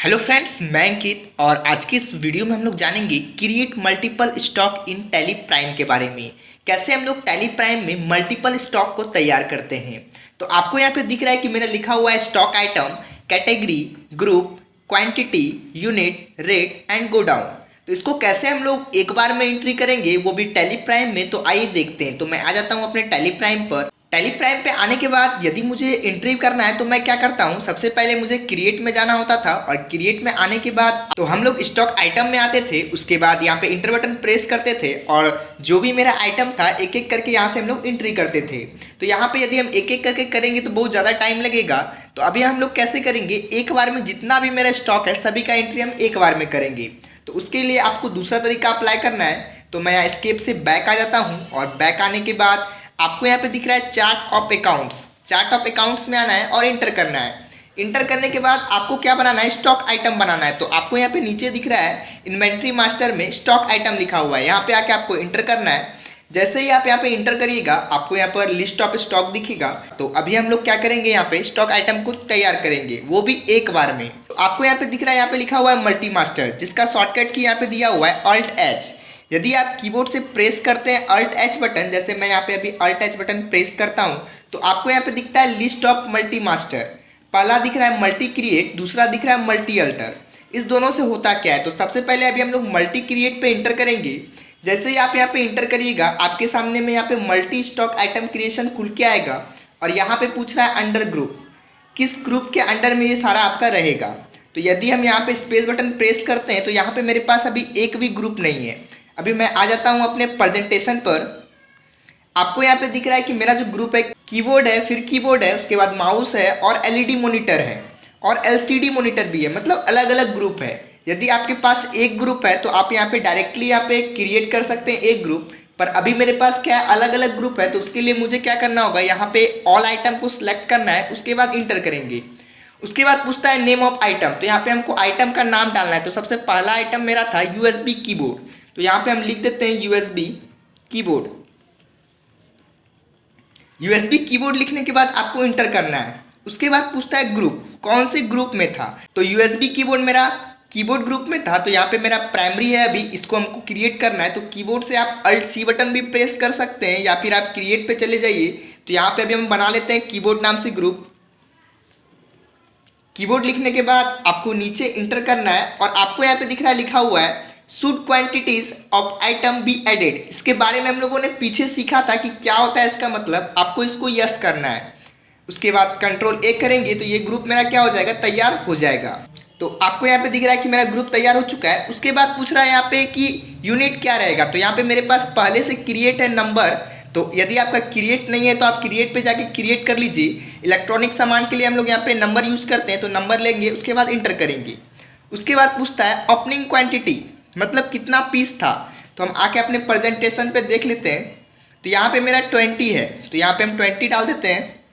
Hello friends, मैं अंकित और आज की इस वीडियो में हम लोग जानेंगे create multiple stock in tally prime के बारे में। कैसे हम लोग टैली प्राइम में मल्टीपल स्टॉक को तैयार करते हैं। तो आपको यहाँ पे दिख रहा है कि मेरा लिखा हुआ है stock item, category, group, quantity, unit, rate and go down. तो इसको कैसे हम लोग एक बार में एंट्री करेंगे, वो भी टैली प्राइम में। तो आइए देखते हैं। तो मैं आ जाता हूँ अपने टैली प्राइम पर। टैली प्राइम पे आने के बाद यदि मुझे एंट्री करना है तो मैं क्या करता हूँ, सबसे पहले मुझे क्रिएट में जाना होता था और क्रिएट में आने के बाद तो हम लोग स्टॉक आइटम में आते थे। उसके बाद यहाँ पे इंटर बटन प्रेस करते थे और जो भी मेरा आइटम था एक एक करके यहाँ से हम लोग एंट्री करते थे। तो यहाँ पे यदि हम एक एक करके करेंगे तो बहुत ज़्यादा टाइम लगेगा। तो अभी हम लोग कैसे करेंगे, एक बार में जितना भी मेरा स्टॉक है सभी का एंट्री हम एक बार में करेंगे। तो उसके लिए आपको दूसरा तरीका अप्लाई करना है। तो मैं यहाँ एस्केप से बैक आ जाता हूँ और बैक आने के बाद आपको यहाँ पे दिख रहा है chart of accounts. Chart of accounts में आना है और इंटर करना है। इंटर करने के बाद आपको क्या बनाना है, स्टॉक आइटम बनाना है। तो आपको यहाँ पे नीचे दिख रहा है इन्वेंट्री मास्टर में स्टॉक आइटम लिखा हुआ है, यहाँ पे आके आपको इंटर करना है। जैसे ही आप यहाँ पे इंटर करिएगा आपको यहाँ पर लिस्ट ऑफ स्टॉक दिखेगा। तो अभी हम लोग क्या करेंगे, यहाँ पे स्टॉक आइटम को तैयार करेंगे, वो भी एक बार में। तो आपको यहाँ पे दिख रहा है, यहाँ पे लिखा हुआ है मल्टी मास्टर, जिसका शॉर्टकट की यहाँ पे दिया हुआ है ऑल्ट एच। यदि आप कीबोर्ड से प्रेस करते हैं अल्ट एच बटन, जैसे मैं यहाँ पे अभी अल्ट एच बटन प्रेस करता हूँ, तो आपको यहाँ पे दिखता है लिस्ट ऑफ मल्टी मास्टर। पहला दिख रहा है मल्टी क्रिएट, दूसरा दिख रहा है मल्टी अल्टर। इस दोनों से होता क्या है, तो सबसे पहले अभी हम लोग मल्टी क्रिएट पे इंटर करेंगे। जैसे ही आप यहाँ पे इंटर करिएगा आपके सामने में यहाँ पे मल्टी स्टॉक आइटम क्रिएशन खुल के आएगा और यहाँ पे पूछ रहा है अंडर ग्रुप, किस ग्रुप के अंडर में ये सारा आपका रहेगा। तो यदि हम यहाँ पे स्पेस बटन प्रेस करते हैं तो यहाँ पे मेरे पास अभी एक भी ग्रुप नहीं है। अभी मैं आ जाता हूँ अपने प्रेजेंटेशन पर। आपको यहाँ पे दिख रहा है कि मेरा जो ग्रुप है कीबोर्ड है, फिर कीबोर्ड है, उसके बाद माउस है और एलईडी मॉनिटर है और एलसीडी मॉनिटर भी है, मतलब अलग अलग ग्रुप है। यदि आपके पास एक ग्रुप है तो आप यहाँ पे डायरेक्टली यहाँ पे क्रिएट कर सकते हैं एक ग्रुप। पर अभी मेरे पास क्या है, अलग अलग ग्रुप है। तो उसके लिए मुझे क्या करना होगा, यहाँ पे ऑल आइटम को सिलेक्ट करना है, उसके बाद इंटर करेंगे। उसके बाद पूछता है नेम ऑफ आइटम, तो यहाँ पे हमको आइटम का नाम डालना है। तो सबसे पहला आइटम मेरा था यूएसबी कीबोर्ड, तो यहाँ पे हम लिख देते हैं यूएसबी कीबोर्ड। यूएसबी कीबोर्ड लिखने के बाद आपको इंटर करना है। उसके बाद पूछता है ग्रुप, कौन से ग्रुप में था। तो यूएसबी कीबोर्ड मेरा कीबोर्ड ग्रुप में था, तो यहाँ पे मेरा प्राइमरी है, अभी इसको हमको क्रिएट करना है। तो कीबोर्ड से आप अल्ट सी बटन भी प्रेस कर सकते हैं या फिर आप क्रिएट पे चले जाइए। तो यहाँ पे अभी हम बना लेते हैं कीबोर्ड नाम से ग्रुप। कीबोर्ड लिखने के बाद आपको नीचे इंटर करना है और आपको यहाँ पे दिख रहा है, लिखा हुआ है should quantities of item be added. इसके बारे में हम लोगों ने पीछे सीखा था कि क्या होता है इसका मतलब। आपको इसको यस करना है। उसके बाद कंट्रोल ए करेंगे तो ये ग्रुप मेरा क्या हो जाएगा, तैयार हो जाएगा। तो आपको यहाँ पे दिख रहा है कि मेरा ग्रुप तैयार हो चुका है। उसके बाद पूछ रहा है यहाँ पे कि यूनिट क्या रहेगा। तो यहाँ पे मेरे पास पहले से क्रिएट है नंबर। तो यदि आपका क्रिएट नहीं है तो आप क्रिएट पे जाके क्रिएट कर लीजिए। इलेक्ट्रॉनिक सामान के लिए हम लोग यहाँ पे नंबर यूज़ करते हैं, तो नंबर लेंगे, उसके बाद इंटर करेंगे। उसके बाद पूछता है ओपनिंग क्वांटिटी, मतलब कितना पीस था। तो हम आके अपने प्रेजेंटेशन पे देख लेते हैं। तो यहाँ पे मेरा 20 है, तो यहाँ पे हम 20 डाल देते हैं।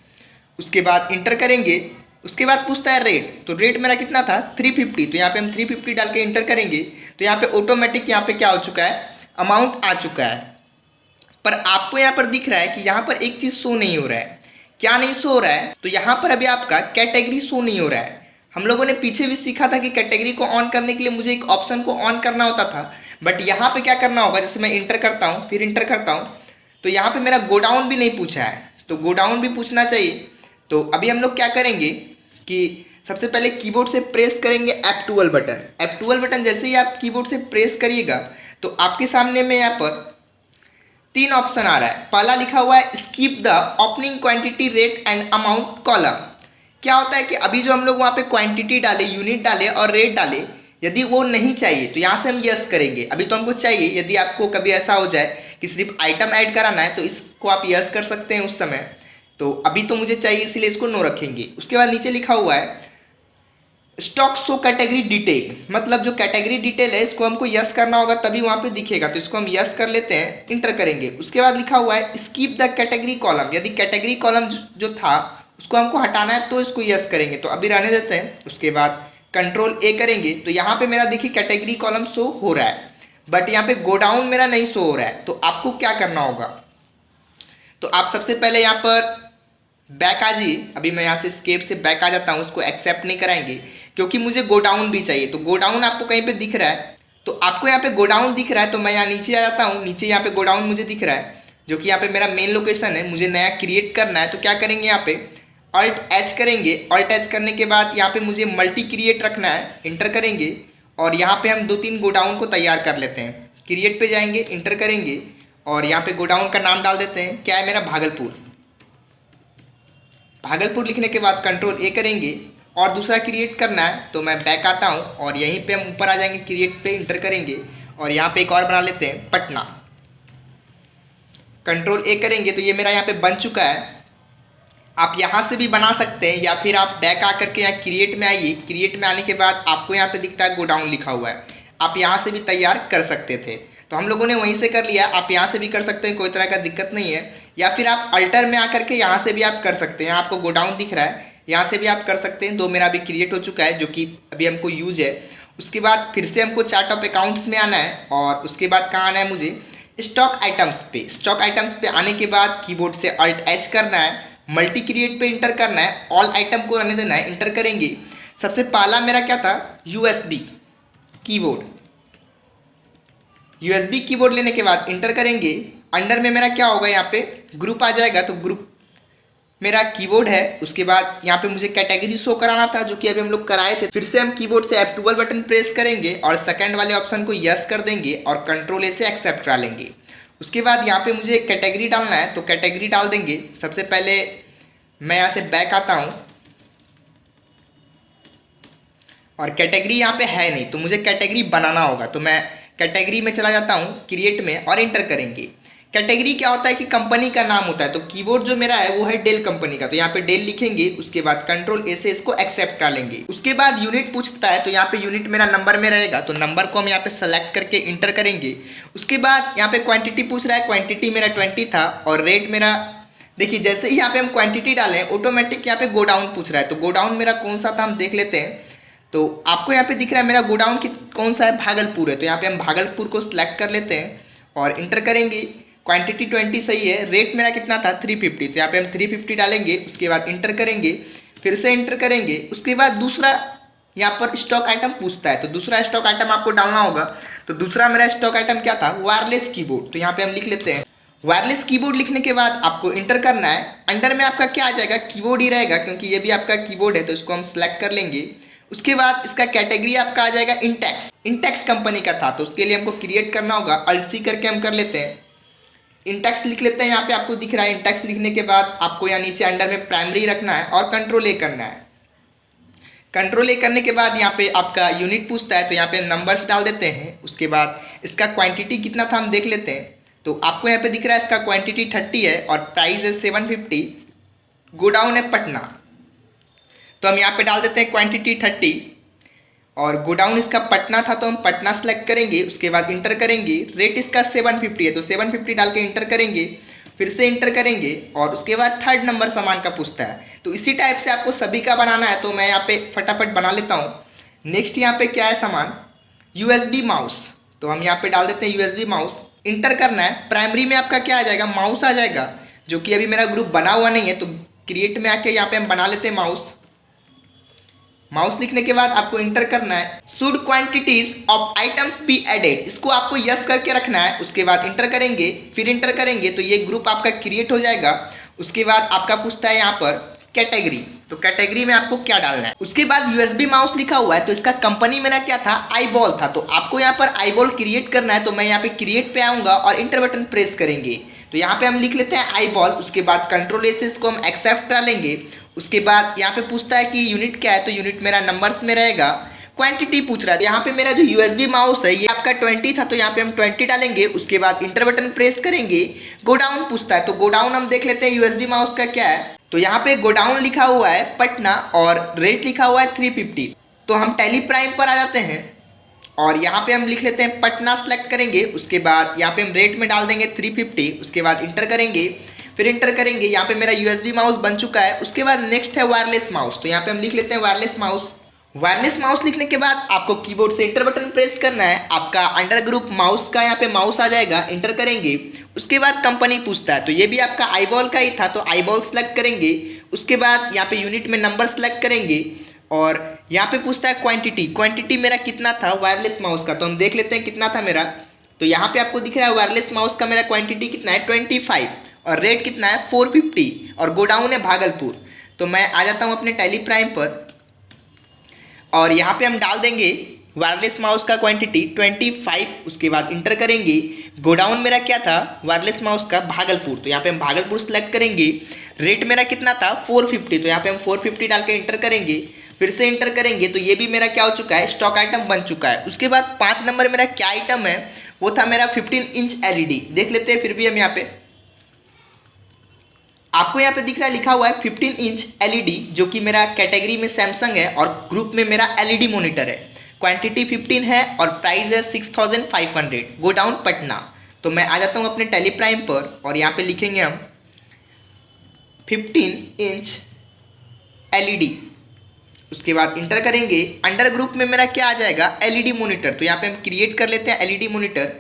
उसके बाद इंटर करेंगे। उसके बाद पूछता है रेट, तो रेट मेरा कितना था 350, तो यहाँ पे हम 350 डाल के इंटर करेंगे। तो यहाँ पे ऑटोमेटिक यहाँ पे क्या हो चुका है, अमाउंट आ चुका है। पर आपको यहाँ पर दिख रहा है कि यहाँ पर एक चीज़ शो नहीं हो रहा है। क्या नहीं शो हो रहा है, तो यहाँ पर अभी आपका कैटेगरी शो नहीं हो रहा है। हम लोगों ने पीछे भी सीखा था कि कैटेगरी को ऑन करने के लिए मुझे एक ऑप्शन को ऑन करना होता था। बट यहाँ पे क्या करना होगा, जैसे मैं इंटर करता हूँ फिर इंटर करता हूँ, तो यहाँ पे मेरा गोडाउन भी नहीं पूछा है, तो गोडाउन भी पूछना चाहिए। तो अभी हम लोग क्या करेंगे कि सबसे पहले कीबोर्ड से प्रेस करेंगे F12 बटन। F12 बटन जैसे ही आप कीबोर्ड से प्रेस करिएगा तो आपके सामने में यहाँ पर 3 ऑप्शन आ रहा है। पहला लिखा हुआ है skip the opening quantity rate and amount column. क्या होता है कि अभी जो हम लोग वहाँ पे क्वांटिटी डाले, यूनिट डाले और रेट डाले, यदि वो नहीं चाहिए तो यहाँ से हम यस करेंगे। अभी तो हमको चाहिए। यदि आपको कभी ऐसा हो जाए कि सिर्फ आइटम ऐड कराना है तो इसको आप यस कर सकते हैं उस समय। तो अभी तो मुझे चाहिए इसीलिए इसको नो रखेंगे। उसके बाद नीचे लिखा हुआ है स्टॉक शो कैटेगरी डिटेल, मतलब जो कैटेगरी डिटेल है इसको हमको यस करना होगा तभी वहाँ पे दिखेगा। तो इसको हम यस कर लेते हैं, इंटर करेंगे। उसके बाद लिखा हुआ है स्कीप द कैटेगरी कॉलम, यदि कैटेगरी कॉलम जो था उसको हमको हटाना है तो इसको यस करेंगे। तो अभी रहने देते हैं। उसके बाद कंट्रोल ए करेंगे तो यहाँ पे मेरा देखिए कैटेगरी कॉलम शो हो रहा है, बट यहाँ पे गोडाउन मेरा नहीं शो हो रहा है। तो आपको क्या करना होगा, तो आप सबसे पहले यहाँ पर बैक आ जाइए। अभी मैं यहाँ से स्केप से बैक आ जाता हूँ, उसको एक्सेप्ट नहीं कराएंगे क्योंकि मुझे गोडाउन भी चाहिए। तो गोडाउन आपको कहीं पे दिख रहा है, तो आपको यहाँ पे गोडाउन दिख रहा है, तो मैं यहाँ नीचे आ जाता हूँ। नीचे यहाँ पे गोडाउन मुझे दिख रहा है, जो कि यहाँ पे मेरा मेन लोकेशन है। मुझे नया क्रिएट करना है, तो क्या करेंगे, यहाँ पे Alt H करेंगे। Alt H करने के बाद यहाँ पे मुझे मल्टी क्रिएट रखना है, इंटर करेंगे और यहाँ पे हम 2-3 गोडाउन को तैयार कर लेते हैं। क्रिएट पे जाएंगे, इंटर करेंगे और यहाँ पे गोडाउन का नाम डाल देते हैं, क्या है मेरा, भागलपुर। भागलपुर लिखने के बाद कंट्रोल ए करेंगे और दूसरा क्रिएट करना है, तो मैं बैक आता हूँ और यहीं पे हम ऊपर आ जाएंगे, क्रिएट पे इंटर करेंगे और यहाँ पे एक और बना लेते हैं, पटना। कंट्रोल ए करेंगे तो ये मेरा यहाँ पे बन चुका है। आप यहाँ से भी बना सकते हैं या फिर आप बैक आकर के यहाँ क्रिएट में आइए। क्रिएट में आने के बाद आपको यहाँ पे दिखता है गोडाउन लिखा हुआ है, आप यहाँ से भी तैयार कर सकते थे। तो हम लोगों ने वहीं से कर लिया, आप यहाँ से भी कर सकते हैं, कोई तरह का दिक्कत नहीं है। या फिर आप अल्टर में आकर के यहाँ से भी आप कर सकते हैं। यहाँ आपको गोडाउन दिख रहा है, यहाँ से भी आप कर सकते हैं। 2 मेरा अभी क्रिएट हो चुका है, जो कि अभी हमको यूज है। उसके बाद फिर से हमको चार्ट ऑफ अकाउंट्स में आना है और उसके बाद कहाँ आना है, मुझे स्टॉक आइटम्स पे। स्टॉक आइटम्स पे आने के बाद कीबोर्ड से Alt H करना है, मल्टी क्रिएट पे इंटर करना है, ऑल आइटम को रहने देना है, इंटर करेंगे। सबसे पहला मेरा क्या था, USB कीबोर्ड। USB कीबोर्ड लेने के बाद इंटर करेंगे। अंडर में मेरा क्या होगा, यहाँ पे ग्रुप आ जाएगा, तो ग्रुप मेरा कीबोर्ड है। उसके बाद यहाँ पे मुझे कैटेगरी शो कराना था, जो कि अभी हम लोग कराए थे। फिर से हम कीबोर्ड से F12 बटन प्रेस करेंगे और सेकंड वाले ऑप्शन को यस कर देंगे और कंट्रोल ए से एक्सेप्ट करा लेंगे। उसके बाद यहाँ पे मुझे कैटेगरी डालना है, तो कैटेगरी डाल देंगे। सबसे पहले मैं यहाँ से बैक आता हूँ और कैटेगरी यहाँ पे है नहीं, तो मुझे कैटेगरी बनाना होगा। तो मैं कैटेगरी में चला जाता हूँ, क्रिएट में, और इंटर करेंगे। कैटेगरी क्या होता है कि कंपनी का नाम होता है। तो कीबोर्ड जो मेरा है वो है डेल कंपनी का, तो यहाँ पे डेल लिखेंगे। उसके बाद कंट्रोल ए से इसको एक्सेप्ट कर लेंगे। उसके बाद यूनिट पूछता है, तो यहाँ पे यूनिट मेरा नंबर में रहेगा, तो नंबर को हम यहाँ पे सेलेक्ट करके इंटर करेंगे। उसके बाद यहाँ पे क्वांटिटी पूछ रहा है, क्वांटिटी मेरा 20 था और रेट मेरा, देखिए जैसे ही यहाँ पे हम क्वांटिटी डालें ऑटोमेटिक यहाँ पे गोडाउन पूछ रहा है। तो गोडाउन मेरा कौन सा था हम देख लेते हैं। तो आपको यहाँ पे दिख रहा है मेरा गोडाउन की कौन सा है, भागलपुर है। तो यहाँ पे हम भागलपुर को सिलेक्ट कर लेते हैं और इंटर करेंगे। क्वांटिटी 20 सही है, रेट मेरा कितना था 350, तो यहाँ पे हम 350 डालेंगे। उसके बाद इंटर करेंगे, फिर से इंटर करेंगे। उसके बाद दूसरा यहाँ पर स्टॉक आइटम पूछता है, तो दूसरा स्टॉक आइटम आपको डालना होगा। तो दूसरा मेरा स्टॉक आइटम क्या था, वायरलेस कीबोर्ड। तो यहाँ पे हम लिख लेते हैं वायरलेस कीबोर्ड। लिखने के बाद आपको इंटर करना है। अंडर में आपका क्या आ जाएगा, कीबोर्ड ही रहेगा, क्योंकि ये भी आपका कीबोर्ड है, तो इसको हम सिलेक्ट कर लेंगे। उसके बाद इसका कैटेगरी आपका आ जाएगा इंटेक्स। इंटेक्स कंपनी का था, तो उसके लिए हमको क्रिएट करना होगा। Alt C करके हम कर लेते हैं, इंटेक्स लिख लेते हैं। यहाँ पे आपको दिख रहा है इंटेक्स। लिखने के बाद आपको यहाँ नीचे अंडर में प्राइमरी रखना है और कंट्रोल ए करना है। कंट्रोल ए करने के बाद यहाँ पे आपका यूनिट पूछता है, तो यहाँ पे नंबर्स डाल देते हैं। उसके बाद इसका क्वांटिटी कितना था हम देख लेते हैं। तो आपको यहाँ पे दिख रहा है इसका क्वांटिटी 30 है और प्राइस है 750। गोडाउन है पटना, तो हम यहाँ पे डाल देते हैं क्वांटिटी 30 और गोडाउन इसका पटना था, तो हम पटना सेलेक्ट करेंगे। उसके बाद इंटर करेंगे। रेट इसका 750 है, तो 750 डाल के इंटर करेंगे। फिर से इंटर करेंगे और उसके बाद थर्ड नंबर सामान का पूछता है। तो इसी टाइप से आपको सभी का बनाना है, तो मैं यहाँ पे फटाफट बना लेता हूँ। नेक्स्ट यहाँ पे क्या है सामान, USB माउस। तो हम यहाँ पे डाल देते हैं USB माउस। इंटर करना है। प्राइमरी में आपका क्या आ जाएगा, माउस आ जाएगा, जो कि अभी मेरा ग्रुप बना हुआ नहीं है। तो क्रिएट में आके यहाँ पे हम बना लेते हैं माउस। माउस लिखने के बाद आपको इंटर करना है। Should quantities of items be added, इसको आपको यस करके रखना है। उसके बाद इंटर करेंगे, फिर इंटर करेंगे तो ये ग्रुप आपका क्रिएट हो जाएगा। उसके बाद आपका पूछता है यहाँ पर कैटेगरी, तो कैटेगरी में आपको क्या डालना है। उसके बाद USB माउस लिखा हुआ है, तो इसका कंपनी मेरा क्या था, आईबॉल था। तो आपको यहाँ पर आईबॉल क्रिएट करना है। तो मैं यहाँ पे क्रिएट पे आऊँगा और इंटर बटन प्रेस करेंगे। तो यहाँ पे हम लिख लेते हैं आईबॉल। उसके बाद कंट्रोल ए से इसको हम एक्सेप्ट करा लेंगे। उसके बाद यहाँ पे पूछता है कि यूनिट क्या है, तो यूनिट मेरा नंबर्स में रहेगा। क्वांटिटी पूछ रहा है, तो यहाँ पे मेरा जो USB माउस है ये आपका 20 था, तो यहाँ पे हम 20 डालेंगे। उसके बाद इंटर बटन प्रेस करेंगे। गोडाउन पूछता है, तो गोडाउन हम देख लेते हैं USB माउस का क्या है। तो यहाँ पे गोडाउन लिखा हुआ है पटना और रेट लिखा हुआ है 350। तो हम टैली प्राइम पर आ जाते हैं और यहाँ पे हम लिख लेते हैं पटना सेलेक्ट करेंगे। उसके बाद यहाँ पे हम रेट में डाल देंगे 350। उसके बाद इंटर करेंगे, फिर इंटर करेंगे। यहाँ पे मेरा USB माउस बन चुका है। उसके बाद नेक्स्ट है वायरलेस माउस, तो यहाँ पे हम लिख लेते हैं वायरलेस माउस। वायरलेस माउस लिखने के बाद आपको कीबोर्ड से इंटर बटन प्रेस करना है। आपका अंडर ग्रुप माउस का यहाँ पे माउस आ जाएगा, इंटर करेंगे। उसके बाद कंपनी पूछता है, तो ये भी आपका आईबॉल का ही था, तो आईबॉल सेलेक्ट करेंगे। उसके बाद यहाँ पे यूनिट में नंबर सेलेक्ट करेंगे और यहाँ पे पूछता है क्वांटिटी मेरा कितना था वायरलेस माउस का, तो हम देख लेते हैं कितना था मेरा। तो यहाँ पे आपको दिख रहा है वायरलेस माउस का मेरा क्वांटिटी कितना है 25 और रेट कितना है 450 और गोडाउन है भागलपुर। तो मैं आ जाता हूँ अपने टैली प्राइम पर और यहाँ पे हम डाल देंगे वायरलेस माउस का क्वांटिटी 25, उसके बाद इंटर करेंगे। गोडाउन मेरा क्या था वायरलेस माउस का भागलपुर, तो यहाँ पे हम भागलपुर सेलेक्ट करेंगे। रेट मेरा कितना था 450, तो यहाँ पे हम 450 डाल के इंटर करेंगे। फिर से इंटर करेंगे तो ये भी मेरा क्या हो चुका है स्टॉक आइटम बन चुका है। उसके बाद 5 नंबर मेरा क्या आइटम है वो था मेरा 15 इंच एलईडी। देख लेते हैं फिर भी हम यहाँ पे, आपको यहाँ पे दिख रहा है लिखा हुआ है 15 इंच एलईडी, जो कि मेरा कैटेगरी में सैमसंग है और ग्रुप में मेरा एलईडी मॉनिटर है। क्वांटिटी 15 है और प्राइस है 6500, गोडाउन पटना। तो मैं आ जाता हूँ अपने टैली प्राइम पर और यहाँ पे लिखेंगे हम 15 इंच एलईडी, उसके बाद इंटर करेंगे। अंडर ग्रुप में मेरा क्या आ जाएगा एलईडी मॉनिटर, तो यहाँ पे हम क्रिएट कर लेते हैं एलईडी मॉनिटर।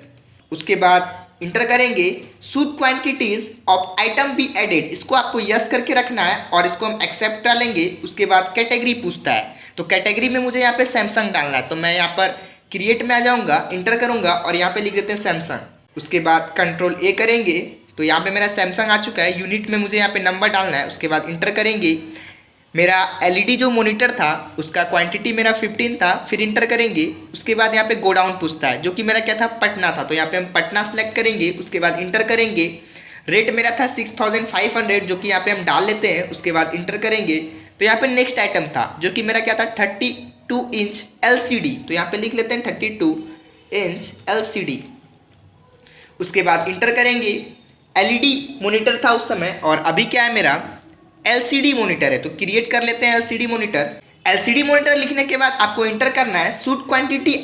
उसके बाद इंटर करेंगे should quantities of item be added, इसको आपको यस करके रखना है और इसको हम एक्सेप्ट डालेंगे। उसके बाद कैटेगरी पूछता है, तो कैटेगरी में मुझे यहाँ पे सैमसंग डालना है, तो मैं यहाँ पर क्रिएट में आ जाऊँगा, इंटर करूँगा और यहाँ पे लिख देते हैं सैमसंग। उसके बाद कंट्रोल ए करेंगे तो यहाँ पे मेरा सैमसंग आ चुका है। यूनिट में मुझे यहाँ पे नंबर डालना है। उसके बाद इंटर करेंगे। मेरा एलईडी जो मॉनिटर था उसका क्वांटिटी मेरा 15 था, फिर इंटर करेंगे। उसके बाद यहाँ पे गोडाउन पूछता है, जो कि मेरा क्या था पटना था, तो यहाँ पे हम पटना सेलेक्ट करेंगे। उसके बाद इंटर करेंगे। रेट मेरा था 6500, जो कि यहाँ पे हम डाल लेते हैं। उसके बाद इंटर करेंगे तो यहाँ पे नेक्स्ट आइटम था जो कि मेरा क्या था 32 इंच एलसीडी, तो यहाँ पे लिख लेते हैं 32 इंच एलसीडी। उसके बाद इंटर करेंगे। एलईडी मॉनिटर था उस समय और अभी क्या है मेरा एलसीडी मॉनिटर है, तो क्रिएट कर लेते हैं एलसीडी मॉनिटर। एलसीडी मॉनिटर लिखने के बाद आपको इंटर करना है। Should quantity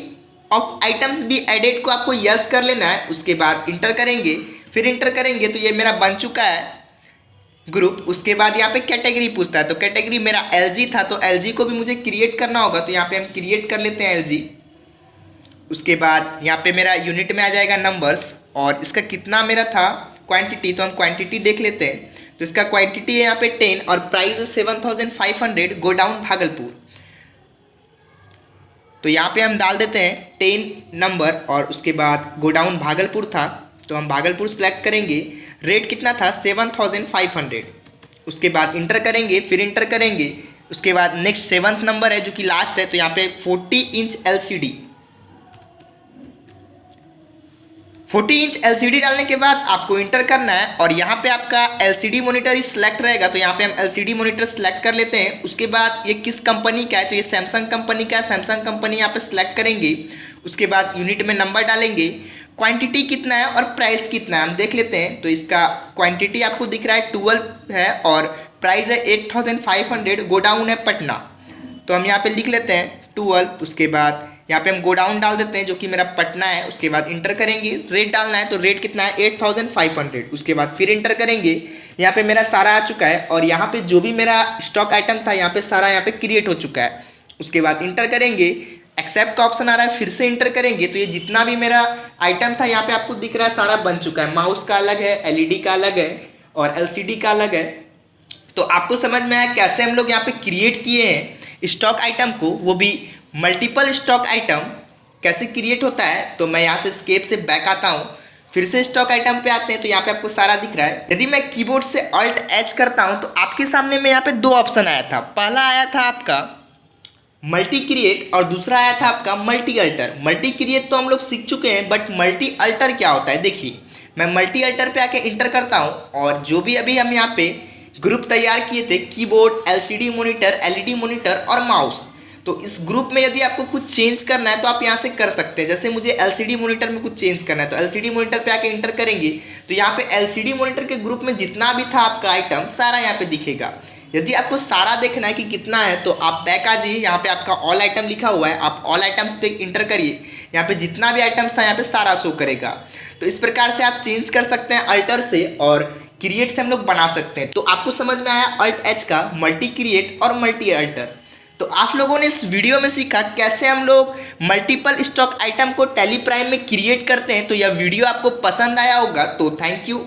of items be added को आपको यस कर लेना है। उसके बाद इंटर करेंगे, फिर इंटर करेंगे तो ये मेरा बन चुका है ग्रुप। उसके बाद यहाँ पे कैटेगरी पूछता है, तो कैटेगरी मेरा एलजी था, तो एलजी को भी मुझे क्रिएट करना होगा, तो यहाँ पे हम क्रिएट कर लेते हैं एलजी। उसके बाद यहाँ पे मेरा यूनिट में आ जाएगा नंबर्स और इसका कितना मेरा था क्वांटिटी, तो हम क्वांटिटी देख लेते हैं। तो इसका क्वांटिटी है यहाँ पे 10 और प्राइस है 7500, गोडाउन भागलपुर। तो यहाँ पे हम डाल देते हैं 10 नंबर और उसके बाद गोडाउन भागलपुर था, तो हम भागलपुर सेलेक्ट करेंगे। रेट कितना था 7500। उसके बाद इंटर करेंगे, फिर इंटर करेंगे। उसके बाद नेक्स्ट 7th नंबर है जो कि लास्ट है, तो यहाँ पे 40 इंच एलसीडी। 40 इंच एलसीडी डालने के बाद आपको इंटर करना है और यहाँ पे आपका एलसीडी मॉनिटर ही सिलेक्ट रहेगा, तो यहाँ पे हम एलसीडी मॉनिटर सेलेक्ट कर लेते हैं। उसके बाद ये किस कंपनी का है, तो ये सैमसंग कंपनी का है। सैमसंग कंपनी यहाँ पे सिलेक्ट करेंगे। उसके बाद यूनिट में नंबर डालेंगे। क्वांटिटी कितना है और प्राइस कितना है हम देख लेते हैं। तो इसका क्वांटिटी आपको दिख रहा है 12 है और प्राइस है 8500, गोडाउन है पटना। तो हम यहाँ पे लिख लेते हैं 12। उसके बाद यहाँ पे हम गोडाउन डाल देते हैं जो कि मेरा पटना है। उसके बाद इंटर करेंगे। रेट डालना है, तो रेट कितना है 8500। उसके बाद फिर इंटर करेंगे। यहाँ पे मेरा सारा आ चुका है और यहाँ पे जो भी मेरा स्टॉक आइटम था यहाँ पे सारा यहाँ पे क्रिएट हो चुका है। उसके बाद इंटर करेंगे। एक्सेप्ट का ऑप्शन आ रहा है, फिर से इंटर करेंगे तो ये जितना भी मेरा आइटम था यहाँ पे आपको दिख रहा है सारा बन चुका है। माउस का अलग है, एलईडी का अलग है और एलसीडी का अलग है। तो आपको समझ में आया कैसे हम लोग यहाँ पे क्रिएट किए हैं स्टॉक आइटम को, वो भी मल्टीपल स्टॉक आइटम कैसे क्रिएट होता है। तो मैं यहाँ से स्केप से बैक आता हूँ, फिर से स्टॉक आइटम पे आते हैं तो यहाँ पे आपको सारा दिख रहा है। यदि मैं कीबोर्ड से अल्ट एच करता हूँ तो आपके सामने में यहाँ पे दो ऑप्शन आया था। पहला आया था आपका मल्टी क्रिएट और दूसरा आया था आपका मल्टी अल्टर। मल्टी क्रिएट तो हम लोग सीख चुके हैं, बट मल्टी अल्टर क्या होता है देखिए। मैं मल्टी अल्टर पे आके इंटर करता हूँ और जो भी अभी हम यहाँ पे ग्रुप तैयार किए थे, keyboard, LCD monitor, LED monitor और माउस, तो इस ग्रुप में यदि आपको कुछ चेंज करना है तो आप यहाँ से कर सकते हैं। जैसे मुझे एलसीडी मॉनिटर में कुछ चेंज करना है तो एलसीडी मॉनिटर पे आके इंटर करेंगे तो यहाँ पे एलसीडी मॉनिटर के ग्रुप में जितना भी था आपका आइटम सारा यहाँ पे दिखेगा। यदि आपको सारा देखना है कि कितना है तो आप बैक आ जाइए, यहाँ पे आपका ऑल आइटम लिखा हुआ है, आप ऑल आइटम्स पे इंटर करिए। यहाँ पे जितना भी आइटम्स था यहाँ पे सारा शो करेगा। तो इस प्रकार से आप चेंज कर सकते हैं अल्टर से और क्रिएट से हम लोग बना सकते हैं। तो आपको समझ में आया अल्ट एच का मल्टी क्रिएट और मल्टी अल्टर। तो आप लोगों ने इस वीडियो में सीखा कैसे हम लोग मल्टीपल स्टॉक आइटम को टैली प्राइम में क्रिएट करते हैं। तो यह वीडियो आपको पसंद आया होगा, तो थैंक यू।